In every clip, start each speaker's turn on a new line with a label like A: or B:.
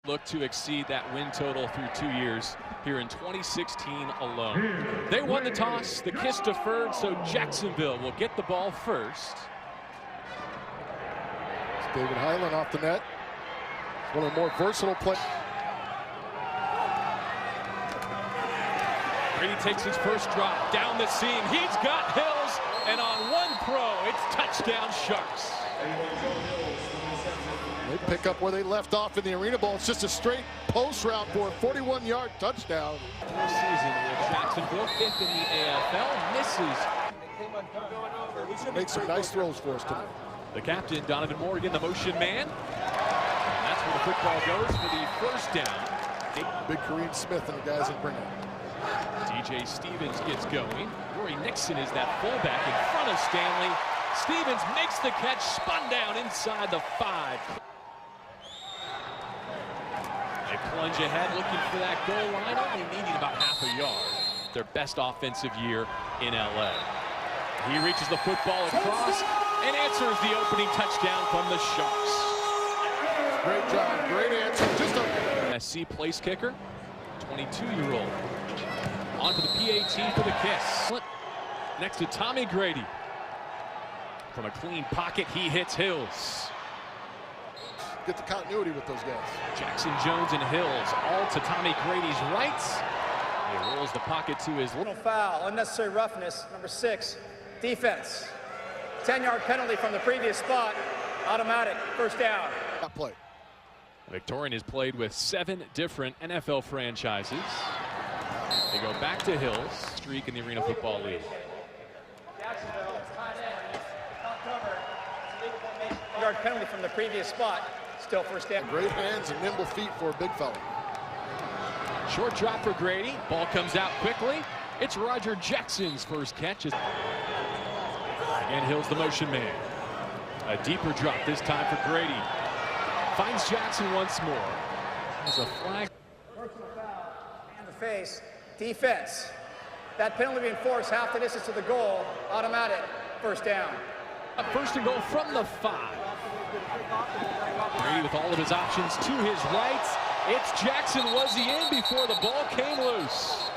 A: Look to exceed that win total through 2 years here in 2016 alone. They won the toss, the kiss deferred, so Jacksonville will get the ball first.
B: It's David Highland off the net. It's one of the more versatile players.
A: Brady takes his first drop down the seam. He's got Hills, and on one throw, it's touchdown Sharks.
B: They pick up where they left off in the Arena Bowl. It's just a straight post route for a 41-yard touchdown.
A: Season with Jacksonville, 5th in the AFL, misses.
B: Makes some nice throws for us tonight.
A: The captain, Donovan Morgan, the motion man. And that's where the football goes for the first down.
B: Big Kareem Smith and the guys that bring it.
A: DJ Stevens gets going. Rory Nixon is that fullback in front of Stanley. Stevens makes the catch, spun down inside the 5. They plunge ahead looking for that goal line, only needing about half a yard. Their best offensive year in LA. He reaches the football across and answers the opening touchdown from the Sharks.
B: Great job, great answer. Just a
A: SC place kicker, 22-year-old. On to the PAT for the kiss. Next to Tommy Grady. From a clean pocket, he hits Hills.
B: Get the continuity with those guys.
A: Jackson Jones and Hills, all to Tommy Grady's right. He rolls the pocket to his left.
C: Foul, unnecessary roughness, number 6, defense. 10-yard penalty from the previous spot, automatic, first down.
B: That play.
A: Victorian has played with 7 different NFL franchises. They go back to Hills, streak in the Arena Football League.
C: Yard penalty from the previous spot, still first down.
B: Great hands and nimble feet for a big fella.
A: Short drop for Grady. Ball comes out quickly. It's Roger Jackson's first catch. And Hill's the motion man. A deeper drop this time for Grady. Finds Jackson once more. There's a flag.
C: Personal foul, in the face, defense. That penalty being forced half the distance to the goal, automatic, first down.
A: A first and goal from the 5. Brady with all of his options to his right. It's Jackson. Was he in before the ball came loose?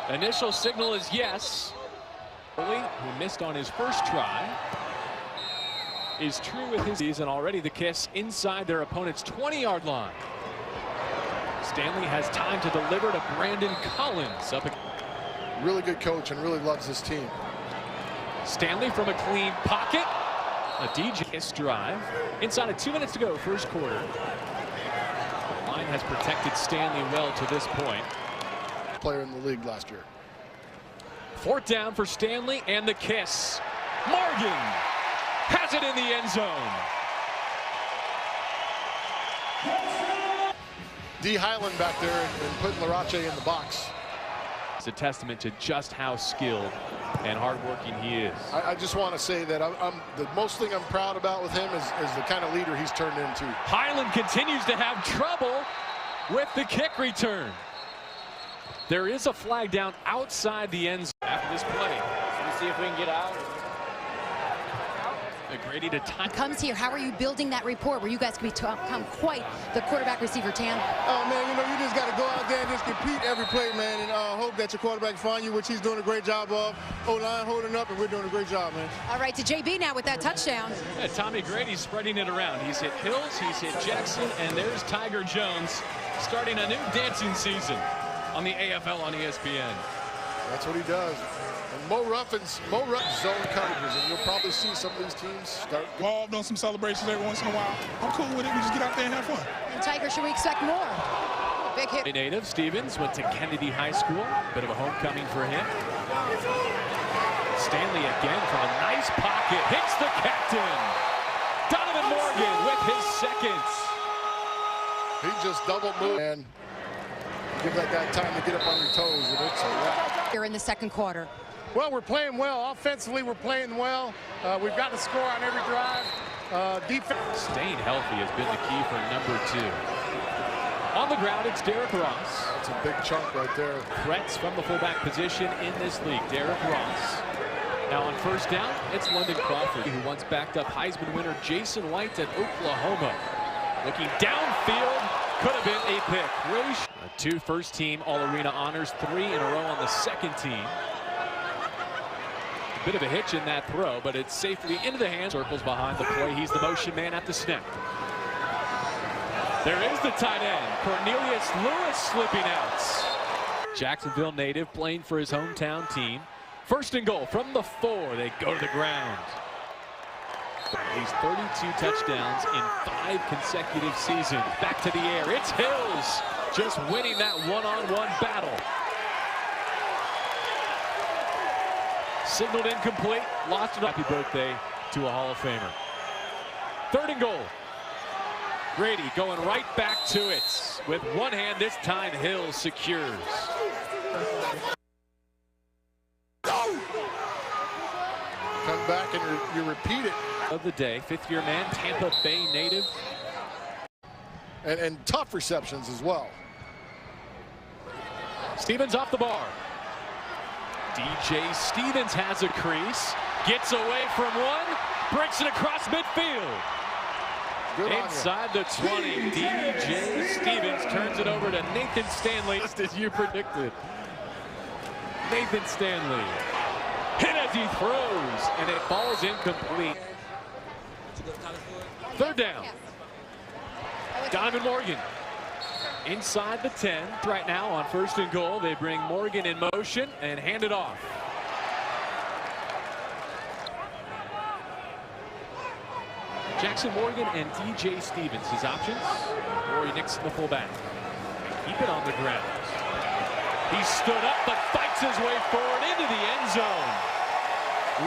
A: Initial signal is yes. Who missed on his first try is true with his season. Already the kiss inside their opponent's 20-yard line. Stanley has time to deliver to Brandon Collins.
B: Really good coach and really loves his team.
A: Stanley from a clean pocket. A DJ kiss drive. Inside of 2 minutes to go, first quarter. The line has protected Stanley well to this point.
B: Player in the league last year.
A: 4th down for Stanley and the kiss. Morgan has it in the end zone.
B: D. Highland back there and putting Larache in the box.
A: It's a testament to just how skilled and hardworking he is.
B: I just want to say that the most thing I'm proud about with him is the kind of leader he's turned into.
A: Highland continues to have trouble with the kick return. There is a flag down outside the end zone after this play.
C: So we see if we can get out.
A: Grady to time.
D: Comes here. How are you building that rapport where you guys can become quite the quarterback-receiver tandem?
E: Oh, man, you know, you just got to go out there and just compete every play, man, and hope that your quarterback find you, which he's doing a great job of. O-line holding up, and we're doing a great job, man.
D: All right, to JB now with that touchdown.
A: Yeah, Tommy Grady's spreading it around. He's hit Hills, he's hit Jackson, and there's Tiger Jones starting a new dancing season on the AFL on ESPN.
B: That's what he does. And Mo Ruffins zone coverages, and you'll probably see some of these teams start
F: involved on some celebrations every once in a while. I'm cool with it. We just get out there and have fun.
D: And Tiger, should we expect more? Big hit.
A: A native, Stevens went to Kennedy High School. Bit of a homecoming for him. Stanley again from a nice pocket. Hits the captain. Donovan Morgan with his second.
B: He just double moved and give that guy time to get up on your toes, and it's a wrap.
D: Here in the second quarter.
E: Well, we're playing well. Offensively, we're playing well. We've got to score on every drive. Defense.
A: Staying healthy has been the key for number 2. On the ground, it's Derrick Ross.
B: It's a big chunk right there.
A: Threats from the fullback position in this league. Derrick Ross. Now on first down, it's London Crawford, who once backed up Heisman winner Jason White at Oklahoma. Looking downfield, have been a pick. 2 first-team All-Arena honors, 3 in a row on the second team. A bit of a hitch in that throw, but it's safely into the hands. Circles behind the play. He's the motion man at the snap. There is the tight end, Cornelius Lewis, slipping out. Jacksonville native playing for his hometown team. First and goal from the 4. They go to the ground. He's 32 touchdowns in 5 consecutive seasons. Back to the air. It's Hills just winning that one-on-one battle. Signaled incomplete. Lost it. Happy birthday to a Hall of Famer. 3rd and goal. Grady going right back to it. With one hand, this time Hills secures.
B: Come back and you repeat it.
A: Of the day, 5th-year man, Tampa Bay native.
B: And tough receptions as well.
A: Stevens off the bar. DJ Stevens has a crease. Gets away from one. Breaks it across midfield.
B: Good
A: Inside the 20, DJ Stevens turns it over to Nathan Stanley, just as you predicted. Nathan Stanley hit as he throws, and it falls incomplete. 3rd down. Donovan Morgan inside the 10 right now on 1st and goal. They bring Morgan in motion and hand it off. Jackson Morgan and DJ Stevens, his options. Rory Nixon, the fullback. Keep it on the ground. He stood up but fights his way forward into the end zone.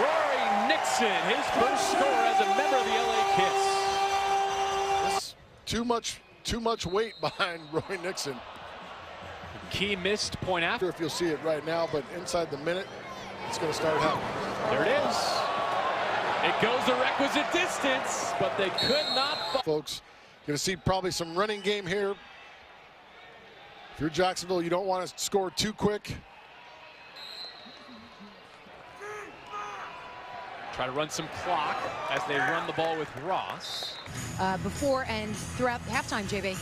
A: Rory Nixon, his first score as a member of the LA Kiss.
B: Too much weight behind Rory Nixon.
A: Key missed point after.
B: If you'll see it right now, but inside the minute, it's going to start happening.
A: There it is. It goes the requisite distance, but they could not.
B: Folks, going to see probably some running game here. If you're Jacksonville, you don't want to score too quick.
A: Try to run some clock as they run the ball with Ross.
D: Before and throughout halftime, JB.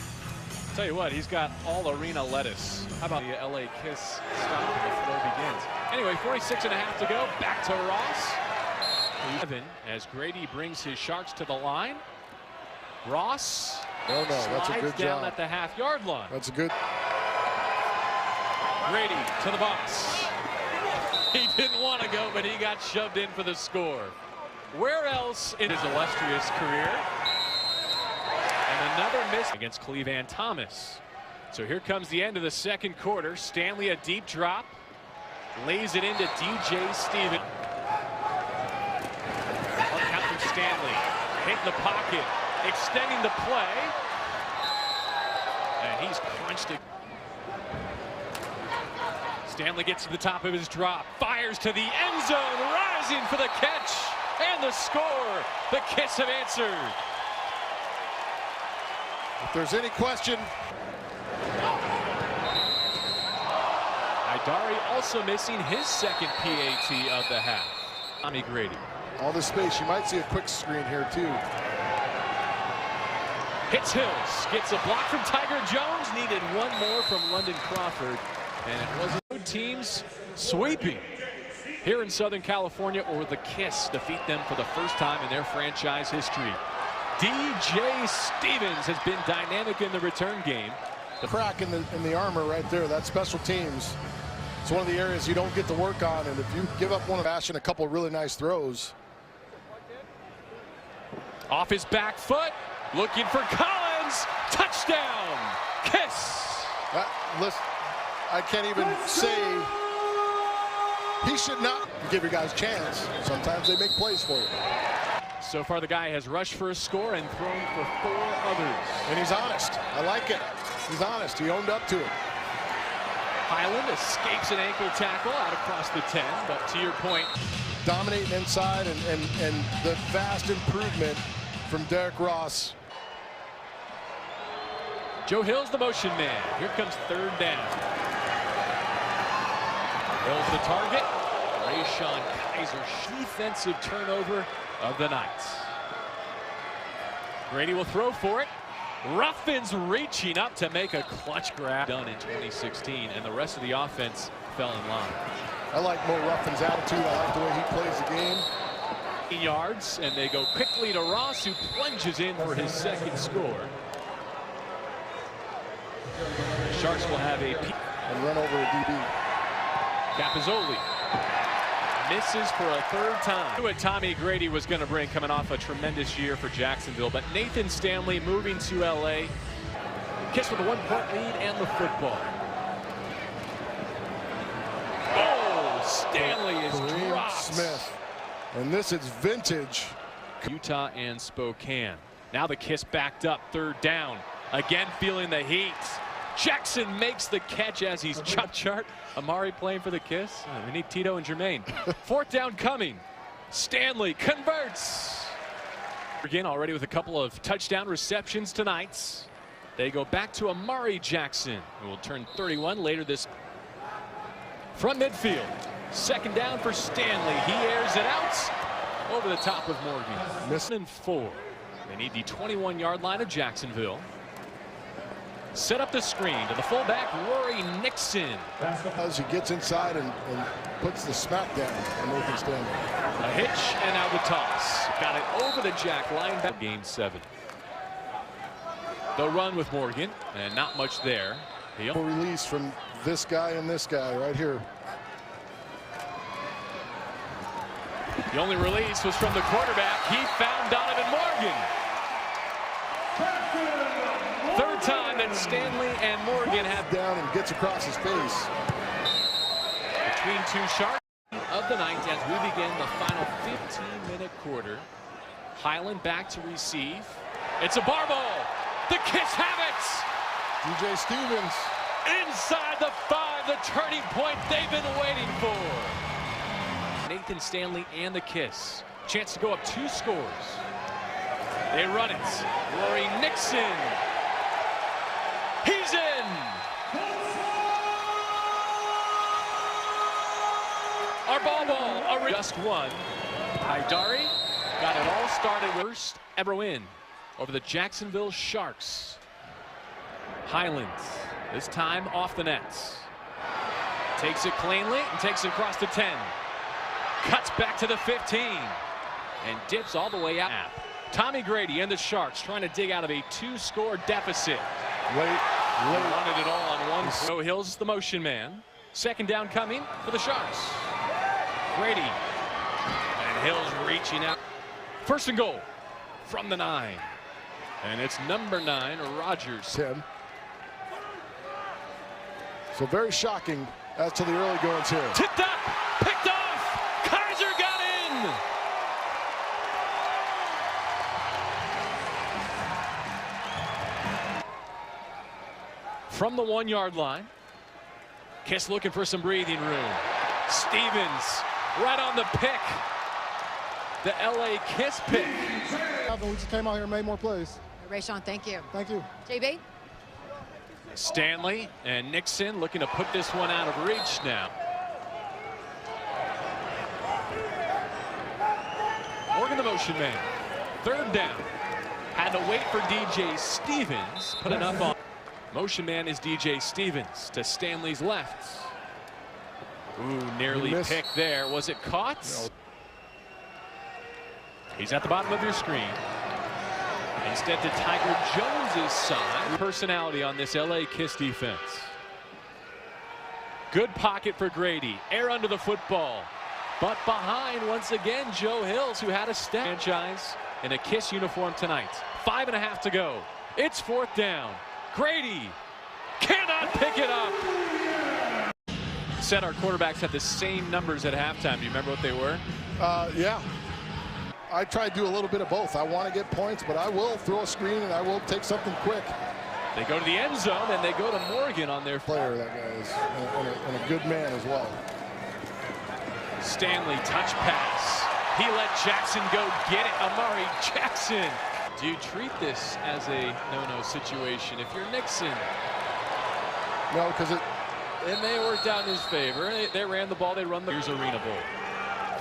A: Tell you what, he's got all arena lettuce. How about the LA Kiss stop when the flow begins? Anyway, 46.5 to go. Back to Ross. As Grady brings his Sharks to the line. Ross
B: that's a good
A: down
B: job.
A: at the half-yard line.
B: That's a good.
A: Grady to the box. He didn't want to go, but he got shoved in for the score. Where else in his illustrious career? And another miss against Cleveland Thomas. So here comes the end of the 2nd quarter. Stanley, a deep drop. Lays it into DJ Stevens. One count from Stanley. Hit in the pocket. Extending the play. And he's crunched it. Stanley gets to the top of his drop, fires to the end zone, rising for the catch, and the score. The Kiss have answered.
B: If there's any question.
A: Idari also missing his 2nd PAT of the half. Tommy Grady.
B: All the space. You might see a quick screen here, too.
A: Hits Hills, gets a block from Tiger Jones, needed one more from London Crawford. And it wasn't. Teams sweeping here in Southern California, or the Kiss defeat them for the first time in their franchise history. DJ Stevens has been dynamic in the return game.
B: The crack in the armor right there, that's special teams. It's one of the areas you don't get to work on, and if you give up one of Ashton a couple of really nice throws.
A: Off his back foot, looking for Collins. Touchdown, Kiss.
B: Listen, I can't even say he should not give your guys a chance. Sometimes they make plays for you.
A: So far, the guy has rushed for a score and thrown for 4 others.
B: And he's honest. I like it. He's honest. He owned up to it.
A: Highland escapes an ankle tackle out across the 10, but to your point,
B: dominating inside and the vast improvement from Derek Ross.
A: Joe Hill's the motion man. Here comes 3rd down. Hill's the target. Rayshon Kaiser, defensive turnover of the night. Grady will throw for it. Ruffins reaching up to make a clutch grab. Done in 2016, and the rest of the offense fell in line.
B: I like Mo Ruffin's attitude. I like the way he plays the game.
A: Yards, and they go quickly to Ross, who plunges in for his second score. The Sharks will have a
B: and run over a DB.
A: Capizzoli misses for a third time. What Tommy Grady was going to bring coming off a tremendous year for Jacksonville, but Nathan Stanley moving to LA. Kiss with a 1-point lead and the football. Oh, Stanley is dropped.
B: Smith. And this is vintage.
A: Utah and Spokane. Now the Kiss backed up, third down. Again feeling the heat. Jackson makes the catch as he's chart. Amari playing for the Kiss. We need Tito and Jermaine. Fourth down coming. Stanley converts. Again, already with a couple of touchdown receptions tonight. They go back to Amari Jackson, who will turn 31 later this. Front midfield. Second down for Stanley. He airs it out over the top of Morgan. Missing 4. They need the 21-yard line of Jacksonville. Set up the screen to the fullback, Rory Nixon.
B: As he gets inside and puts the smack down on Nathan Stanley.
A: A hitch and now the toss. Got it over the Jack linebacker. Game 7. The run with Morgan, and not much there.
B: Release from this guy and this guy right here.
A: The only release was from the quarterback. He found Donovan Morgan. Third time that Stanley and Morgan have
B: down and gets across his face.
A: Between two Sharks of the night as we begin the final 15-minute quarter. Highland back to receive. It's a bar ball. The Kiss have it.
B: DJ Stevens.
A: Inside the 5, the turning point they've been waiting for. Nathan Stanley and the Kiss. Chance to go up 2 scores. They run it. Rory Nixon. He's in. Our ball, just one. Haidari got it all started. Worst ever win over the Jacksonville Sharks. Highland, this time off the nets. Takes it cleanly and takes it across the 10. Cuts back to the 15 and dips all the way out. Tommy Grady and the Sharks trying to dig out of a 2-score deficit.
B: Late.
A: Wanted it all on one. So Hill's the motion man. Second down coming for the Sharks. Grady and Hill's reaching out. First and goal from the 9. And it's number 9, Rogers.
B: 10. So very shocking as to the early goings here.
A: Tipped up, picked off. Kaiser got in. From the 1-yard line. Kiss looking for some breathing room. Stevens right on the pick. The LA Kiss pick.
E: We just came out here and made more plays.
D: Rayshon, thank you.
E: Thank you.
D: JB?
A: Stanley and Nixon looking to put this one out of reach now. Morgan the motion man. Third down. Had to wait for DJ Stevens. Put enough on. Motion man is DJ Stevens to Stanley's left. Ooh, nearly picked there. Was it caught?
B: No.
A: He's at the bottom of your screen. Instead to Tiger Jones's side. Personality on this LA Kiss defense. Good pocket for Grady. Air under the football. But behind once again Joe Hills, who had a step. Franchise in a Kiss uniform tonight. 5.5 to go. It's fourth down. Grady cannot pick it up. Said our quarterbacks had the same numbers at halftime. Do you remember what they were?
B: Yeah. I try to do a little bit of both. I want to get points, but I will throw a screen and I will take something quick.
A: They go to the end zone and they go to Morgan on their
B: player. That guy is and a good man as well.
A: Stanley touch pass. He let Jackson go get it. Amari Jackson. Do you treat this as a no-no situation if you're Nixon?
B: No, because it
A: may have worked out in his favor. They ran the ball. They run the Arena Bowl.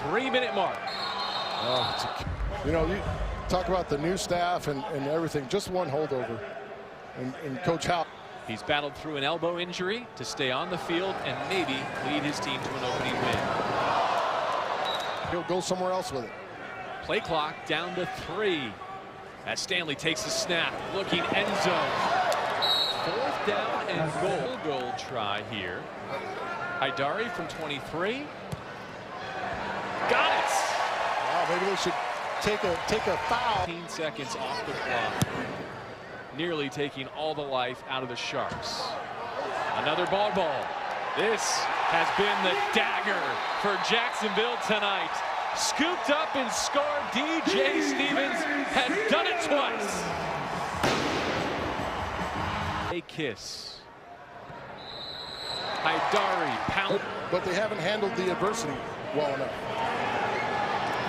A: 3-minute mark.
B: You know, you talk about the new staff and everything. Just one holdover. and Coach Howe.
A: He's battled through an elbow injury to stay on the field and maybe lead his team to an opening win.
B: He'll go somewhere else with it.
A: Play clock down to 3. As Stanley takes the snap, looking end zone. 4th down and goal try here. Haidari from 23. Got it.
B: Wow, maybe they should take a foul.
A: 15 seconds off the clock. Nearly taking all the life out of the Sharks. Another ball. This has been the dagger for Jacksonville tonight. Scooped up and scored. DJ Stevens has done it twice. A kiss. Haidari pound.
B: But they haven't handled the adversity well enough.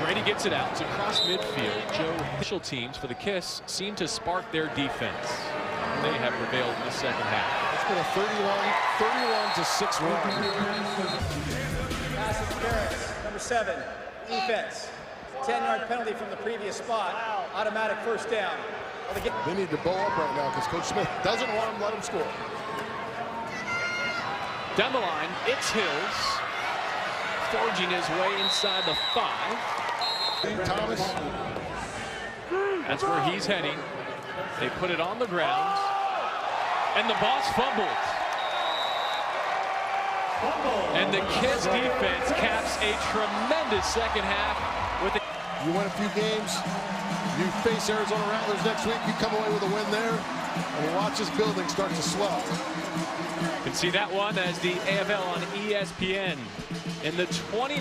A: Brady gets it out. It's across midfield. Joe, official teams for the kiss seem to spark their defense. They have prevailed in the second half.
B: It's been a 31 to 6 run.
C: Pass interference, number 7, defense. 10-yard penalty from the previous spot. Automatic first down.
B: They need to bow up right now because Coach Smith doesn't want them to let them score.
A: Down the line, it's Hills. Forging his way inside the 5.
B: Thomas.
A: That's where he's heading. They put it on the ground. And the boss fumbled. And the Kiss defense caps a tremendous second half with it.
B: You win a few games. You face Arizona Rattlers next week. You come away with a win there. And you watch this building start to swell.
A: You can see that one as the AFL on ESPN in the 20.